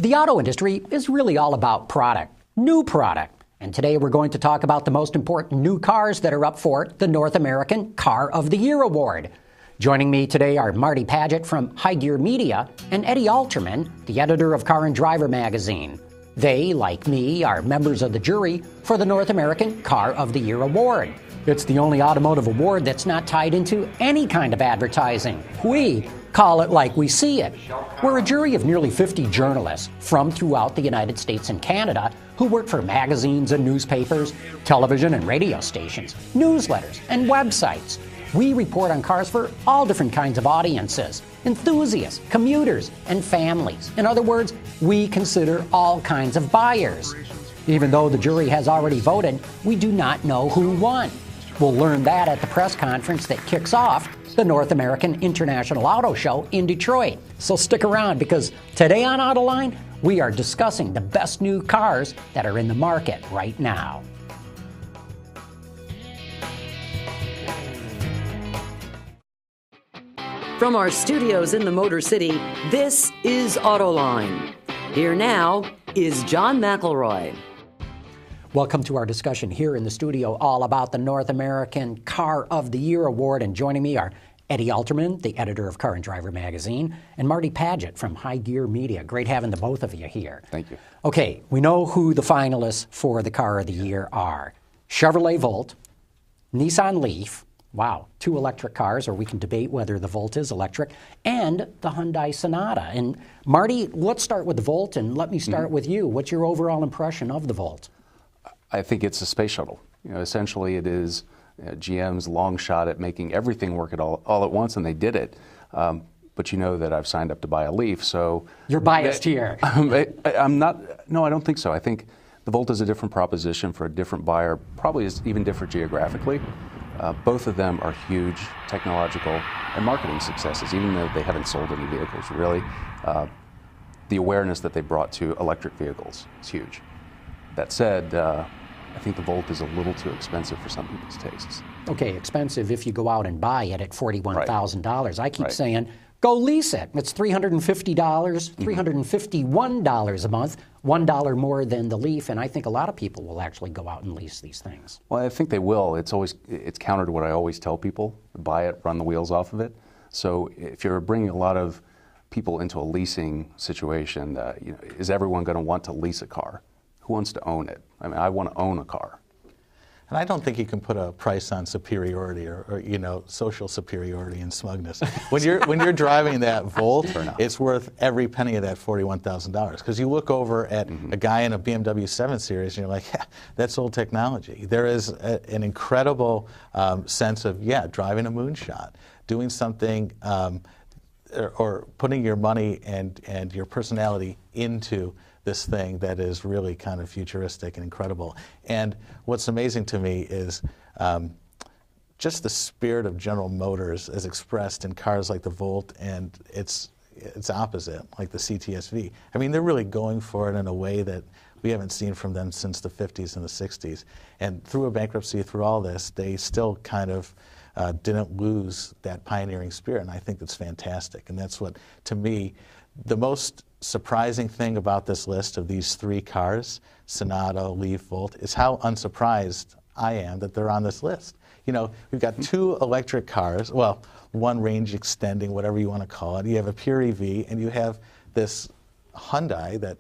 The auto industry is really all about product, new product. And today we're going to talk about the most important new cars that are up for the North American Car of the Year Award. Joining me today are Marty Paget from High Gear Media and Eddie Alterman, the editor of Car and Driver magazine. They, like me, are members of the jury for the North American Car of the Year Award. It's the only automotive award that's not tied into any kind of advertising. We call it like we see it. We're a jury of nearly 50 journalists from throughout the United States and Canada who work for magazines and newspapers, television and radio stations, newsletters and websites. We report on cars for all different kinds of audiences, enthusiasts, commuters, and families. In other words, we consider all kinds of buyers. Even though the jury has already voted, we do not know who won. We'll learn that at the press conference that kicks off the North American International Auto Show in Detroit. So stick around, because today on Autoline, we are discussing the best new cars that are in the market right now. From our studios in the Motor City, this is Autoline. Here now is John McElroy. Welcome to our discussion here in the studio all about the North American Car of the Year Award. And joining me are Eddie Alterman, the editor of Car and Driver magazine, and Marty Paget from High Gear Media. Great having the both of you here. Thank you. Okay, we know who the finalists for the Car of the Year are. Chevrolet Volt, Nissan Leaf, wow, two electric cars, or we can debate whether the Volt is electric, and the Hyundai Sonata. And Marty, let's start with the Volt, and let me start with you. What's your overall impression of the Volt? I think it's a space shuttle. Essentially it is GM's long shot at making everything work all at once, and they did it. But you know that I've signed up to buy a Leaf, so... You're biased here. I'm not, no, I don't think so. I think the Volt is a different proposition for a different buyer, probably is even different geographically. Both of them are huge technological and marketing successes, even though they haven't sold any vehicles, really. The awareness that they brought to electric vehicles is huge. That said, I think the Volt is a little too expensive for some people's tastes. Okay, expensive if you go out and buy it at $41,000. I keep saying, go lease it. It's $350, $351 a month, $1 more than the Leaf, and I think a lot of people will actually go out and lease these things. Well, I think they will. It's counter to what I always tell people: buy it, run the wheels off of it. So if you're bringing a lot of people into a leasing situation, is everyone going to want to lease a car? Who wants to own it? I mean, I want to own a car. And I don't think you can put a price on superiority or social superiority and smugness. When you're driving that Volt, it's worth every penny of that $41,000. Because you look over at a guy in a BMW 7 Series and you're like, yeah, that's old technology. There is an incredible sense of, driving a moonshot, doing something, or putting your money and your personality into this thing that is really kind of futuristic and incredible. And what's amazing to me is just the spirit of General Motors as expressed in cars like the Volt and its opposite, like the CTS-V. I mean, they're really going for it in a way that we haven't seen from them since the 50s and the 60s. And through a bankruptcy, through all this, they still kind of didn't lose that pioneering spirit, and I think that's fantastic. And that's what, to me, the most surprising thing about this list of these three cars, Sonata, Leaf, Volt, is how unsurprised I am that they're on this list. We've got two electric cars, well, one range extending, whatever you want to call it. You have a pure EV, and you have this Hyundai that,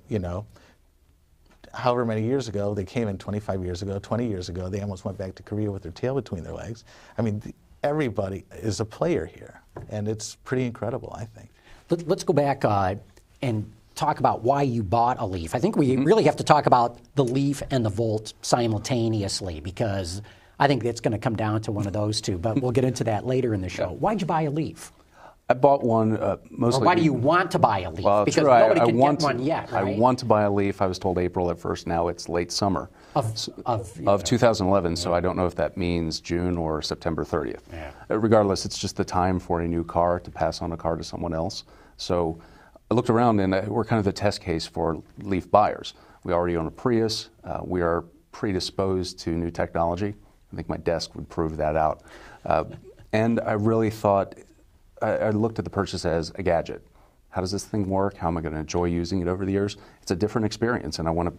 however many years ago, they came in 25 years ago, 20 years ago, they almost went back to Korea with their tail between their legs. I mean, everybody is a player here, and it's pretty incredible, I think. Let's go back and talk about why you bought a Leaf. I think we really have to talk about the Leaf and the Volt simultaneously, because I think it's going to come down to one of those two, but we'll get into that later in the show. Why'd you buy a Leaf? I bought one mostly... Or why do you want to buy a Leaf? Well, because true. nobody can get one yet, right? I want to buy a Leaf. I was told April at first. Now it's late summer. Of 2011, so I don't know if that means June or September 30th. Yeah. Regardless, it's just the time for a new car to pass on a car to someone else. So I looked around, and we're kind of the test case for Leaf buyers. We already own a Prius. We are predisposed to new technology. I think my desk would prove that out. And I really thought, I looked at the purchase as a gadget. how does this thing work? How am I going to enjoy using it over the years? It's a different experience, and I want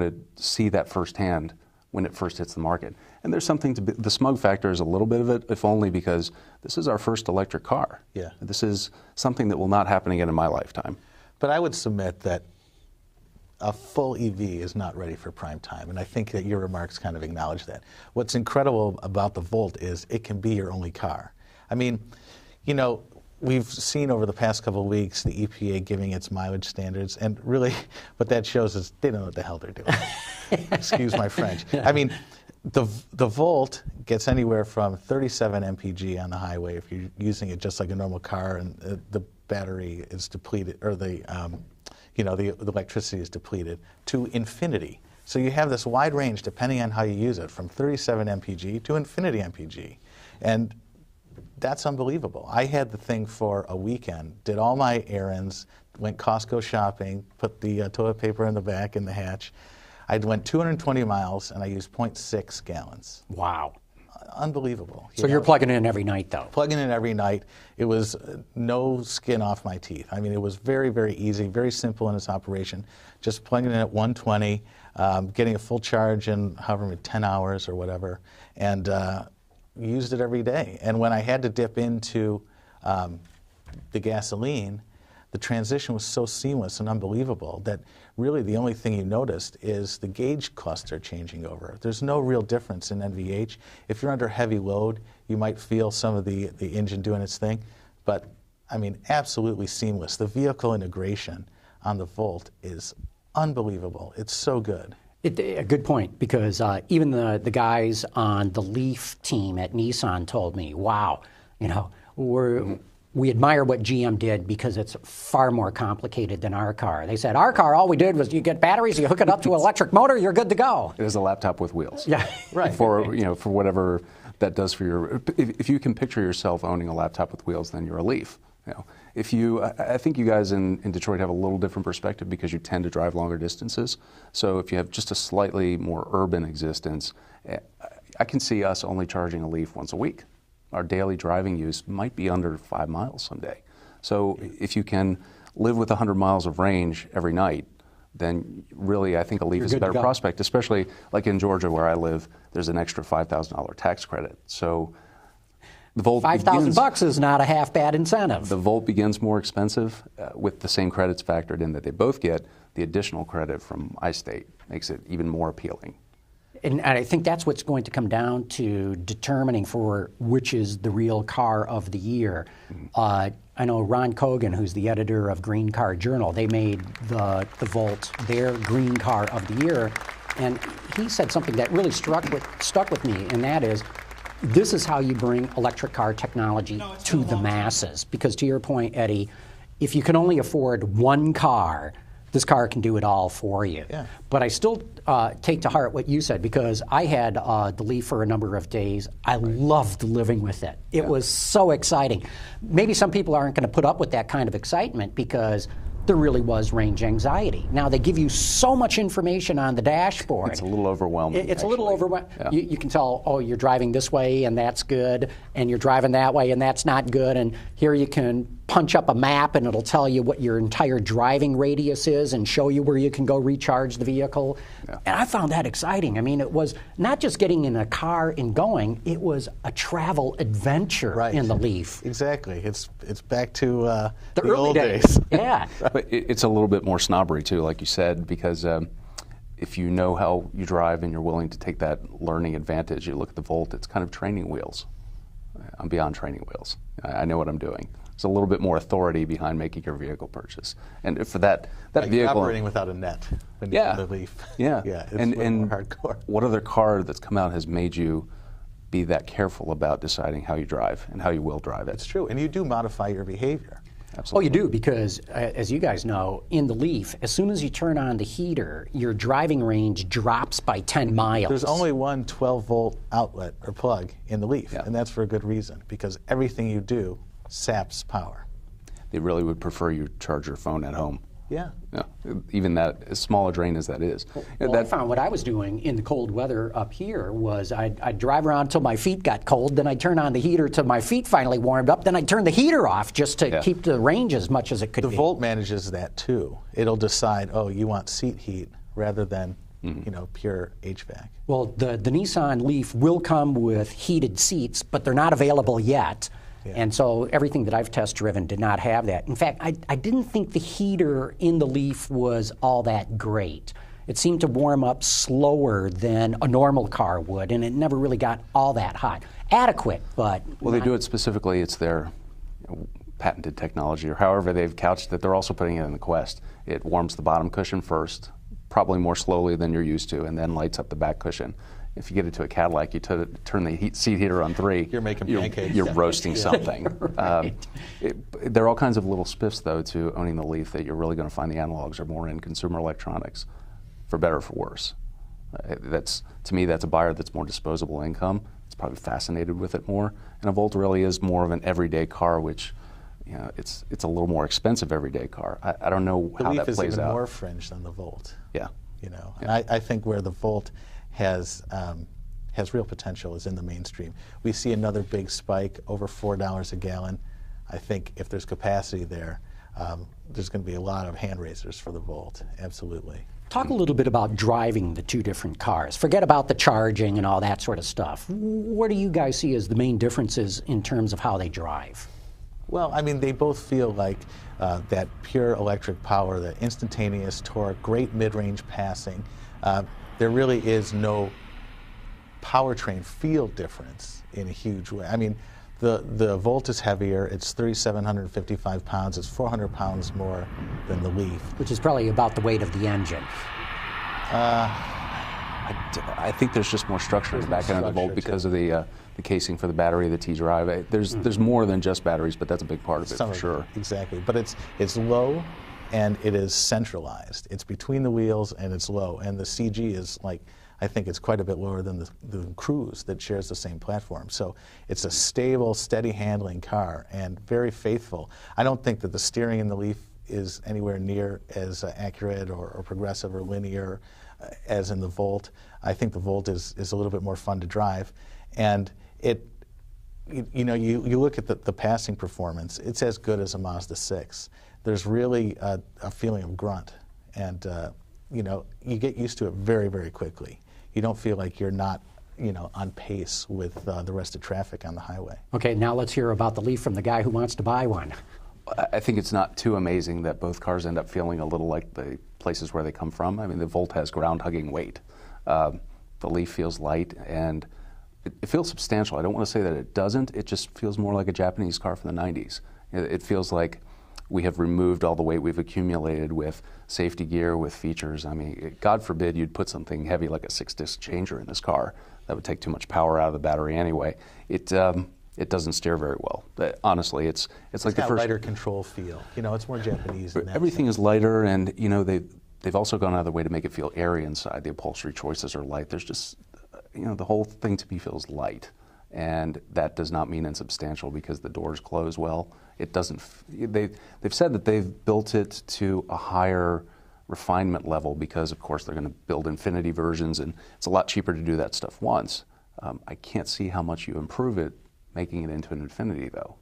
to see that firsthand when it first hits the market. And there's something to the smug factor is a little bit of it, if only because this is our first electric car. Yeah. This is something that will not happen again in my lifetime. But I would submit that a full EV is not ready for prime time, and I think that your remarks kind of acknowledge that. What's incredible about the Volt is it can be your only car. I mean, you know, we've seen over the past couple of weeks the EPA giving its mileage standards, and really what that shows is they don't know what the hell they're doing. Excuse my French. I mean, the Volt gets anywhere from 37 mpg on the highway if you're using it just like a normal car, and the battery is depleted, or the electricity is depleted, to infinity. So you have this wide range depending on how you use it, from 37 mpg to infinity mpg. And that's unbelievable. I had the thing for a weekend, did all my errands, went Costco shopping, put the toilet paper in the back in the hatch. I went 220 miles and I used 0.6 gallons. Wow. Unbelievable. So you're plugging in every night, though? Plugging in every night. It was no skin off my teeth. I mean, it was very, very easy, very simple in its operation. Just plugging in at 120, getting a full charge in however many, 10 hours or whatever, and used it every day. And when I had to dip into the gasoline, the transition was so seamless and unbelievable that really the only thing you noticed is the gauge cluster changing over. There's no real difference in NVH. If you're under heavy load, you might feel some of the engine doing its thing, but I mean, absolutely seamless. The vehicle integration on the Volt is unbelievable. It's so good. A good point, because even the guys on the Leaf team at Nissan told me, wow, you know, we admire what GM did because it's far more complicated than our car. They said, our car, all we did was you get batteries, you hook it up to an electric motor, you're good to go. It is a laptop with wheels. Yeah. Right. For whatever that does for your, if you can picture yourself owning a laptop with wheels, then you're a Leaf. I think you guys in Detroit have a little different perspective because you tend to drive longer distances. So if you have just a slightly more urban existence, I can see us only charging a Leaf once a week. Our daily driving use might be under 5 miles someday. So if you can live with 100 miles of range every night, then really I think a Leaf is a better prospect, especially like in Georgia where I live, there's an extra $5,000 tax credit. So the Volt $5,000 is not a half bad incentive. The Volt begins more expensive with the same credits factored in that they both get. The additional credit from iState makes it even more appealing. And I think that's what's going to come down to determining for which is the real car of the year. I know Ron Kogan, who's the editor of Green Car Journal, they made the Volt their green car of the year. And he said something that really stuck with me, and that is, this is how you bring electric car technology to the masses. Because to your point, Eddie, if you can only afford one car, this car can do it all for you. Yeah. But I still take to heart what you said, because I had the Leaf for a number of days. I loved living with it. It was so exciting. Maybe some people aren't going to put up with that kind of excitement because there really was range anxiety. Now, they give you so much information on the dashboard. It's a little overwhelming. It's a little overwhelming. Yeah. You can tell, oh, you're driving this way and that's good, and you're driving that way and that's not good, and here you can punch up a map and it'll tell you what your entire driving radius is and show you where you can go recharge the vehicle. Yeah. And I found that exciting. I mean, it was not just getting in a car and going, it was a travel adventure in the Leaf. Exactly. It's back to the early old days. Yeah. But it's a little bit more snobbery too, like you said, because if you know how you drive and you're willing to take that learning advantage, you look at the Volt, it's kind of training wheels. I'm beyond training wheels. I know what I'm doing. There's a little bit more authority behind making your vehicle purchase. And for that like vehicle... operating without a net when you're in the Leaf. Yeah. Yeah, it's more hardcore. What other car that's come out has made you be that careful about deciding how you drive and how you will drive it? It's true. And you do modify your behavior. Absolutely. Oh, you do, because as you guys know, in the Leaf, as soon as you turn on the heater, your driving range drops by 10 miles. There's only one 12-volt outlet or plug in the Leaf, and that's for a good reason, because everything you do saps power. They really would prefer you charge your phone at home. Yeah. Even that, as small a drain as that is. Well, I found what I was doing in the cold weather up here was I'd drive around until my feet got cold, then I'd turn on the heater till my feet finally warmed up, then I'd turn the heater off just to keep the range as much as it could be. The Volt manages that too. It'll decide, oh, you want seat heat rather than pure HVAC. Well, the Nissan Leaf will come with heated seats, but they're not available yet. Yeah. And so everything that I've test driven did not have that. In fact, I didn't think the heater in the Leaf was all that great. It seemed to warm up slower than a normal car would, and it never really got all that hot. Adequate, but well, they do it specifically. It's their patented technology, or however they've couched that. They're also putting it in the Quest. It warms the bottom cushion first, probably more slowly than you're used to, and then lights up the back cushion. If you get into a Cadillac, you turn the seat heater on 3. You're making pancakes. You're roasting something. Right. There are all kinds of little spiffs, though, to owning the Leaf that you're really going to find the analogs are more in consumer electronics, for better or for worse. To me, that's a buyer that's more disposable income. It's probably fascinated with it more. And a Volt really is more of an everyday car, which it's a little more expensive everyday car. I don't know how that plays out. The Leaf is even more fringe than the Volt. Yeah. And I think where the Volt has real potential is in the mainstream. We see another big spike over $4 a gallon. I think if there's capacity there, there's going to be a lot of hand raisers for the Volt. Absolutely. Talk a little bit about driving the two different cars. Forget about the charging and all that sort of stuff. What do you guys see as the main differences in terms of how they drive? Well, I mean, they both feel like that pure electric power, the instantaneous torque, great mid-range passing. There really is no powertrain feel difference in a huge way. I mean, the Volt is heavier. It's 3,755 pounds. It's 400 pounds more than the Leaf. Which is probably about the weight of the engine. I think there's just more structure in the back end of the Volt because of the casing for the battery, the T-Drive. There's more than just batteries, but that's a big part of it for sure. Exactly. But it's low, and it is centralized. It's between the wheels, and it's low. And the CG is I think it's quite a bit lower than the Cruise that shares the same platform. So it's a stable, steady handling car and very faithful. I don't think that the steering in the Leaf is anywhere near as accurate or progressive or linear as in the Volt. I think the Volt is a little bit more fun to drive. And you look at the passing performance, it's as good as a Mazda 6. There's really a feeling of grunt, and you get used to it very, very quickly. You don't feel like you're not on pace with the rest of traffic on the highway. Okay, now let's hear about the Leaf from the guy who wants to buy one. I think it's not too amazing that both cars end up feeling a little like the places where they come from. I mean, the Volt has ground-hugging weight. The Leaf feels light, and it feels substantial. I don't want to say that it doesn't. It just feels more like a Japanese car from the 90s. It feels like we have removed all the weight we've accumulated with safety gear, with features. I mean, God forbid you'd put something heavy like a 6-disc changer in this car. That would take too much power out of the battery anyway. It doesn't steer very well. But honestly, it's like the first lighter control feel. It's more Japanese than that. Everything is lighter, and they've also gone out of their way to make it feel airy inside. The upholstery choices are light. There's just the whole thing to me feels light, and that does not mean insubstantial because the doors close well. It doesn't. They've said that they've built it to a higher refinement level because, of course, they're going to build Infinity versions, and it's a lot cheaper to do that stuff once. I can't see how much you improve it making it into an Infinity, though.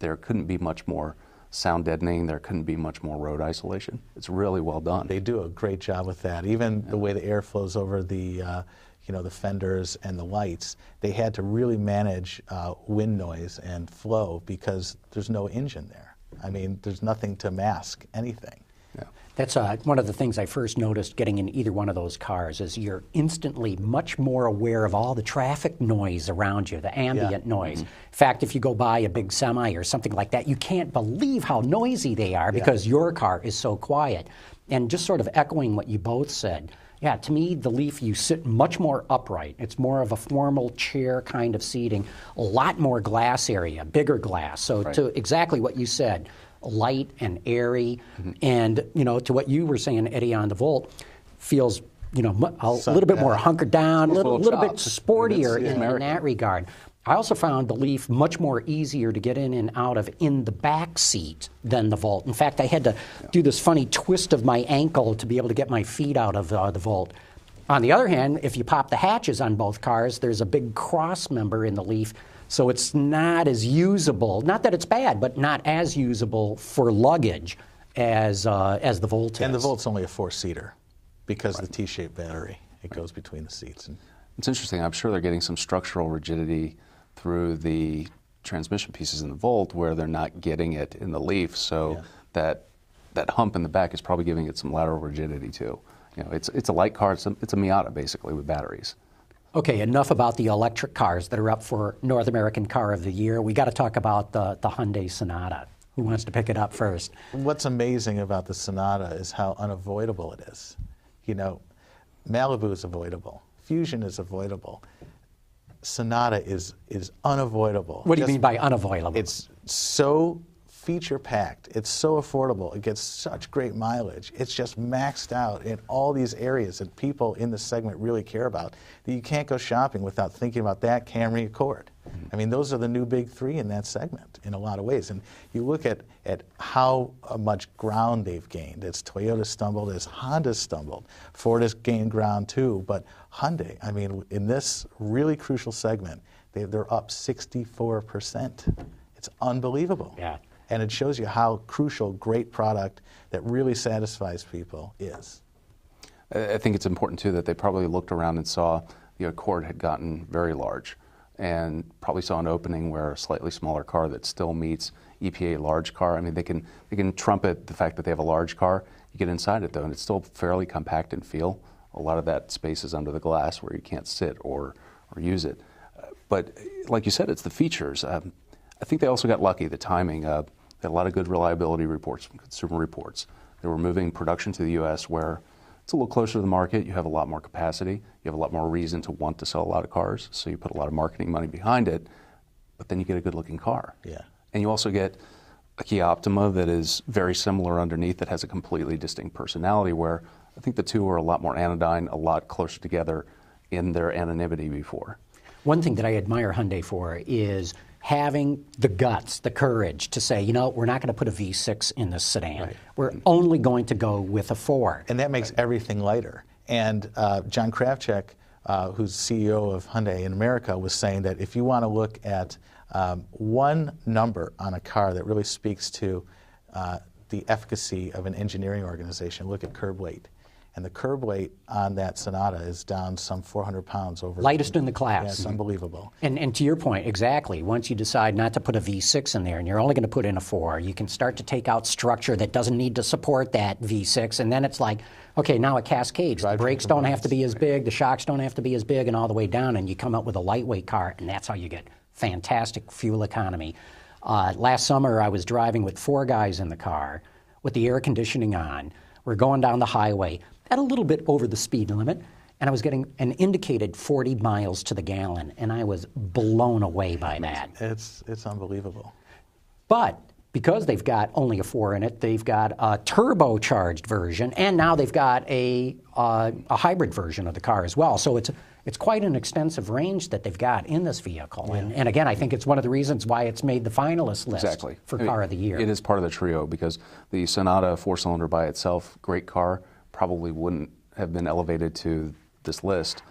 There couldn't be much more sound deadening. There couldn't be much more road isolation. It's really well done. They do a great job with that. Even the way the air flows over the the fenders and the lights, they had to really manage wind noise and flow because there's no engine there. I mean, there's nothing to mask anything. Yeah. That's one of the things I first noticed getting in either one of those cars is you're instantly much more aware of all the traffic noise around you, the ambient noise. In fact, if you go by a big semi or something like that, you can't believe how noisy they are because your car is so quiet. And just sort of echoing what you both said, yeah, to me, the Leaf, you sit much more upright. It's more of a formal chair kind of seating, a lot more glass area, bigger glass. So to exactly what you said, light and airy, and to what you were saying, Eddie, on the Volt, feels a little bit more hunkered down, a little bit sportier in that regard. I also found the Leaf much more easier to get in and out of in the back seat than the Volt. In fact, I had to do this funny twist of my ankle to be able to get my feet out of the Volt. On the other hand, if you pop the hatches on both cars, there's a big cross member in the Leaf, so it's not as usable. Not that it's bad, but not as usable for luggage as the Volt is. And the Volt's only a 4-seater because of the T-shaped battery. It goes between the seats. And it's interesting. I'm sure they're getting some structural rigidity through the transmission pieces in the Volt where they're not getting it in the Leaf, so that hump in the back is probably giving it some lateral rigidity too. You know, it's a light car. It's a Miata basically with batteries. Okay, enough about the electric cars that are up for North American Car of the Year. We got to talk about the Hyundai Sonata. Who wants to pick it up first? What's amazing about the Sonata is how unavoidable it is. You know, Malibu is avoidable. Fusion is avoidable. Sonata is unavoidable. What do you mean by unavoidable? It's so feature-packed. It's so affordable. It gets such great mileage. It's just maxed out in all these areas that people in the segment really care about, that you can't go shopping without thinking about that Camry Accord. I mean, those are the new big three in that segment in a lot of ways. And you look at how much ground they've gained. As Toyota stumbled, as Honda stumbled. Ford has gained ground too, but Hyundai, I mean, in this really crucial segment, they're up 64%. It's unbelievable. Yeah. And it shows you how crucial great product that really satisfies people is. I think it's important too that they probably looked around and saw the Accord had gotten very large, and probably saw an opening where a slightly smaller car that still meets EPA large car. I mean, they can trumpet the fact that they have a large car. You get inside it though, and it's still fairly compact in feel. A lot of that space is under the glass where you can't sit or use it. But like you said, it's the features. I think they also got lucky, the timing. They had a lot of good reliability reports from Consumer Reports. They were moving production to the U.S. where it's a little closer to the market. You have a lot more capacity. You have a lot more reason to want to sell a lot of cars. So you put a lot of marketing money behind it, but then you get a good-looking car. Yeah. And you also get a Kia Optima that is very similar underneath, that has a completely distinct personality, where I think the two are a lot more anodyne, a lot closer together in their anonymity before. One thing that I admire Hyundai for is having the guts, the courage to say, you know, we're not going to put a V6 in this sedan. Right. We're only going to go with a 4. And that makes everything lighter. And John Kravchuk, who's CEO of Hyundai in America, was saying that if you want to look at one number on a car that really speaks to the efficacy of an engineering organization, look at curb weight. And the curb weight on that Sonata is down some 400 pounds over. Lightest in the class. Yeah, it's unbelievable. And to your point, exactly, once you decide not to put a V6 in there and you're only going to put in a 4, you can start to take out structure that doesn't need to support that V6, and then it's like, okay, now it cascades. The brakes don't have to be as big, the shocks don't have to be as big, and all the way down, and you come up with a lightweight car, and that's how you get fantastic fuel economy. Last summer, I was driving with 4 guys in the car with the air conditioning on. We're going down the highway at a little bit over the speed limit, and I was getting an indicated 40 miles to the gallon, and I was blown away by that. It's unbelievable. But because they've got only a 4 in it, they've got a turbocharged version, and now they've got a hybrid version of the car as well. So it's quite an extensive range that they've got in this vehicle. Yeah. And again, I think it's one of the reasons why it's made the finalist list for Car of the Year. It is part of the trio, because the Sonata 4-cylinder by itself, great car, probably wouldn't have been elevated to this list,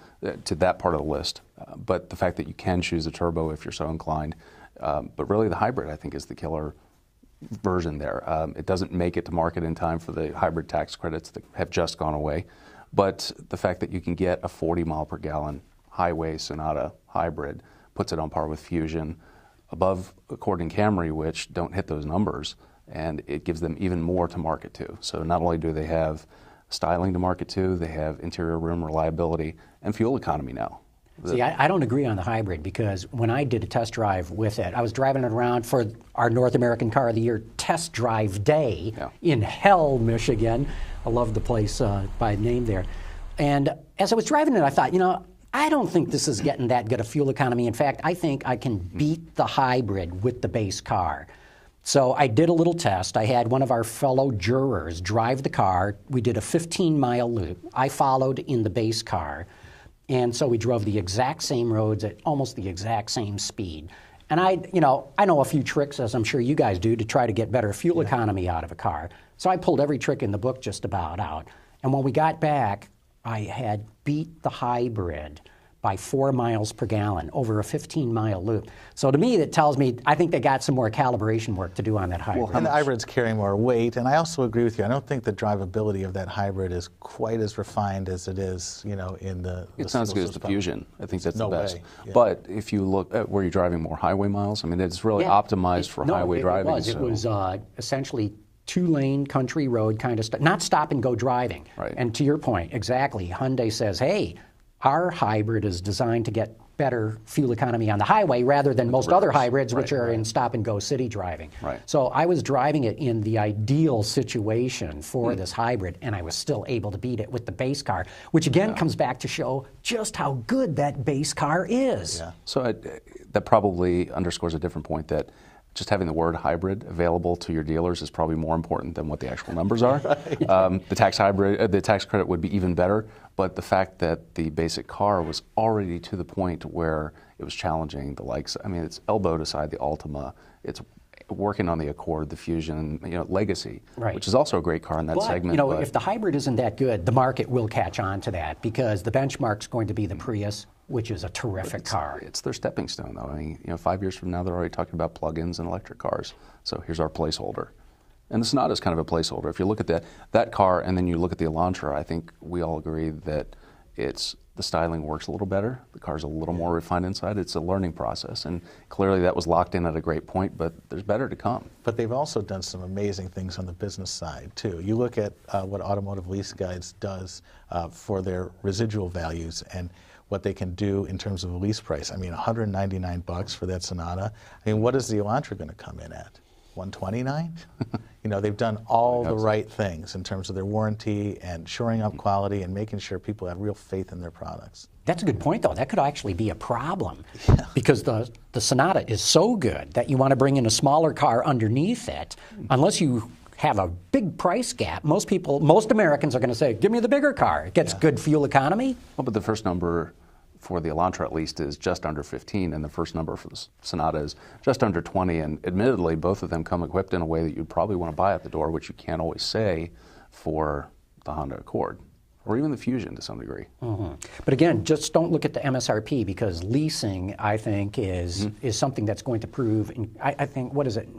to that part of the list. But the fact that you can choose a turbo if you're so inclined. But really the hybrid, I think, is the killer version there. It doesn't make it to market in time for the hybrid tax credits that have just gone away. But the fact that you can get a 40 mile per gallon highway Sonata hybrid puts it on par with Fusion, above Accord and Camry, which don't hit those numbers, and it gives them even more to market to. So not only do they have styling to market to, they have interior room reliability and fuel economy now. See, I don't agree on the hybrid, because when I did a test drive with it, I was driving it around for our North American Car of the Year test drive day in Hell, Michigan. I love the place by name there. And as I was driving it, I thought, you know, I don't think this is getting that good a fuel economy. In fact, I think I can beat the hybrid with the base car. So I did a little test. I had one of our fellow jurors drive the car. We did a 15-mile loop. I followed in the base car. And so we drove the exact same roads at almost the exact same speed. And I know a few tricks, as I'm sure you guys do, to try to get better fuel economy out of a car. So I pulled every trick in the book just about out. And when we got back, I had beat the hybrid by 4 miles per gallon over a 15-mile loop. So to me, that tells me I think they got some more calibration work to do on that hybrid. Well, and the hybrid's carrying more weight, and I also agree with you. I don't think the drivability of that hybrid is quite as refined as it is, in the. It's not as good as the Fusion. I think that's no the best. way. Yeah. But if you look at where you're driving more highway miles, I mean, it's really optimized for highway driving. It was essentially 2-lane country road kind of stuff, not stop and go driving. Right. And to your point, exactly, Hyundai says, hey, our hybrid is designed to get better fuel economy on the highway rather than most other hybrids, which are in stop-and-go city driving. Right. So I was driving it in the ideal situation for this hybrid, and I was still able to beat it with the base car, which again comes back to show just how good that base car is. Yeah. So that probably underscores a different point, that just having the word hybrid available to your dealers is probably more important than what the actual numbers are. The tax credit would be even better, but the fact that the basic car was already to the point where it was challenging the likes. I mean, it's elbowed aside the Altima. It's working on the Accord, the Fusion, Legacy, which is also a great car in that segment. But if the hybrid isn't that good, the market will catch on to that because the benchmark's going to be the Prius, which is a terrific car. It's their stepping stone, though. I mean, 5 years from now, they're already talking about plug-ins and electric cars. So here's our placeholder. And the Sonata is kind of a placeholder. If you look at that car and then you look at the Elantra, I think we all agree that the styling works a little better. The car's a little more refined inside. It's a learning process, and clearly that was locked in at a great point, but there's better to come. But they've also done some amazing things on the business side, too. You look at what Automotive Lease Guides does for their residual values and what they can do in terms of a lease price. I mean, $199 for that Sonata. I mean, what is the Elantra going to come in at? $129? They've done all the right things in terms of their warranty and shoring up quality and making sure people have real faith in their products. That's a good point, though. That could actually be a problem because the Sonata is so good that you want to bring in a smaller car underneath it. Unless you have a big price gap, most Americans are going to say, give me the bigger car. It gets good fuel economy. Well, but the first number for the Elantra at least is just under 15, and the first number for the Sonata is just under 20, and admittedly both of them come equipped in a way that you'd probably want to buy at the door, which you can't always say for the Honda Accord or even the Fusion to some degree. But again, just don't look at the MSRP because leasing, I think, is something that's going to prove, I think, what is it,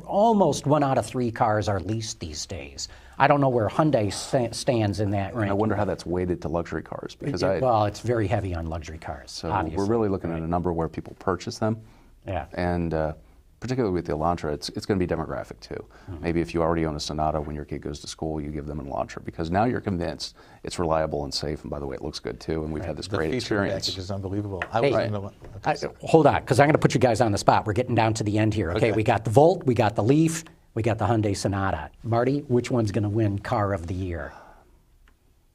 almost 1 out of 3 cars are leased these days. I don't know where Hyundai stands in that ranking. I wonder how that's weighted to luxury cars because well, it's very heavy on luxury cars. So obviously. We're really looking at a number where people purchase them. Yeah. And particularly with the Elantra, it's going to be demographic too. Maybe if you already own a Sonata, when your kid goes to school, you give them an Elantra because now you're convinced it's reliable and safe. And by the way, it looks good too. And we've had this great experience. The feature package is unbelievable. Hold on, because I'm going to put you guys on the spot. We're getting down to the end here. Okay, we got the Volt, we got the Leaf, we got the Hyundai Sonata. Marty, which one's going to win Car of the Year?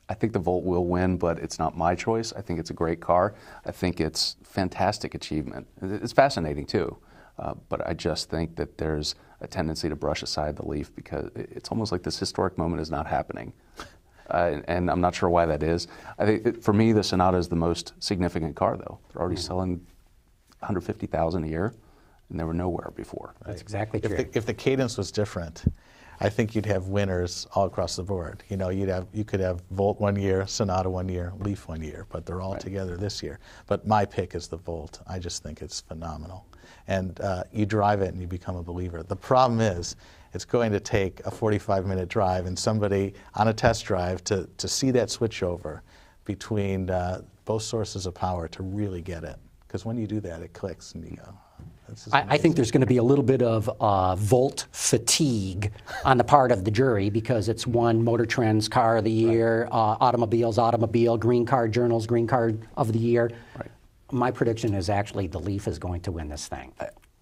I think the Volt will win, but it's not my choice. I think it's a great car. I think it's fantastic achievement. It's fascinating too. But I just think that there's a tendency to brush aside the Leaf because it's almost like this historic moment is not happening. And I'm not sure why that is. I think for me, the Sonata is the most significant car, though. They're already selling 150,000 a year, and they were nowhere before. That's exactly true. If the cadence was different, I think you'd have winners all across the board. You could have Volt 1 year, Sonata 1 year, Leaf 1 year, but they're all together this year. But my pick is the Volt. I just think it's phenomenal. And you drive it and you become a believer. The problem is it's going to take a 45-minute drive and somebody on a test drive to see that switchover between both sources of power to really get it. Because when you do that, it clicks and you go, I think there's going to be a little bit of Volt fatigue on the part of the jury because it's won Motor Trend's Car of the Year, Automobile, Green Car Journal's Green Car of the Year. Right. My prediction is actually the Leaf is going to win this thing.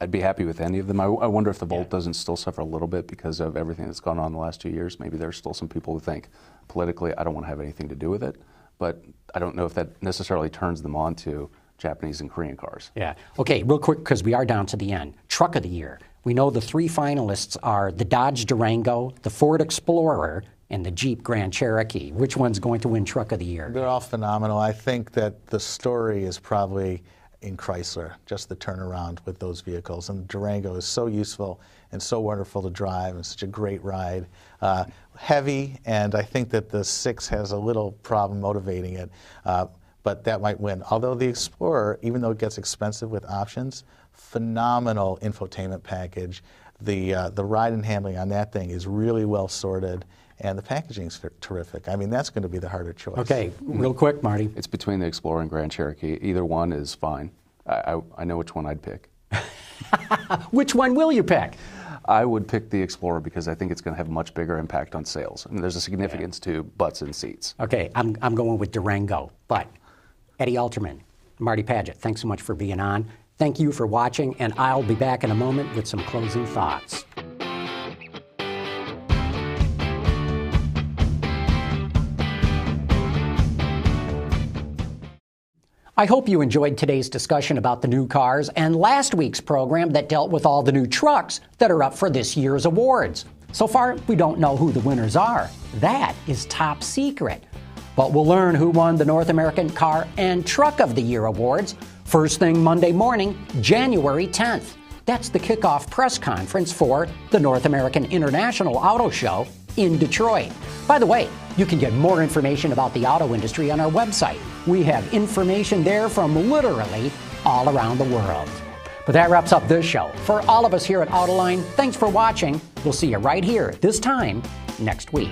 I'd be happy with any of them. I wonder if the Volt doesn't still suffer a little bit because of everything that's gone on in the last 2 years. Maybe there's still some people who think politically I don't want to have anything to do with it, but I don't know if that necessarily turns them on to Japanese and Korean cars. Yeah. Okay, real quick because we are down to the end. Truck of the Year. We know the 3 finalists are the Dodge Durango, the Ford Explorer, and the Jeep Grand Cherokee. Which one's going to win Truck of the Year? They're all phenomenal. I think that the story is probably in Chrysler, just the turnaround with those vehicles. And the Durango is so useful and so wonderful to drive and such a great ride. Heavy, and I think that the 6 has a little problem motivating it, but that might win. Although the Explorer, even though it gets expensive with options, phenomenal infotainment package. The ride and handling on that thing is really well sorted, and the packaging is terrific. I mean, that's going to be the harder choice. Okay, real quick, Marty. It's between the Explorer and Grand Cherokee. Either one is fine. I know which one I'd pick. Which one will you pick? I would pick the Explorer because I think it's going to have a much bigger impact on sales. I mean, there's a significance to butts and seats. Okay, I'm going with Durango. But Eddie Alterman, Marty Padgett, thanks so much for being on. Thank you for watching, and I'll be back in a moment with some closing thoughts. I hope you enjoyed today's discussion about the new cars and last week's program that dealt with all the new trucks that are up for this year's awards. So far, we don't know who the winners are. That is top secret. But we'll learn who won the North American Car and Truck of the Year awards first thing Monday morning, January 10th. That's the kickoff press conference for the North American International Auto Show in Detroit. By the way, you can get more information about the auto industry on our website. We have information there from literally all around the world. But that wraps up this show. For all of us here at Autoline, thanks for watching. We'll see you right here this time next week.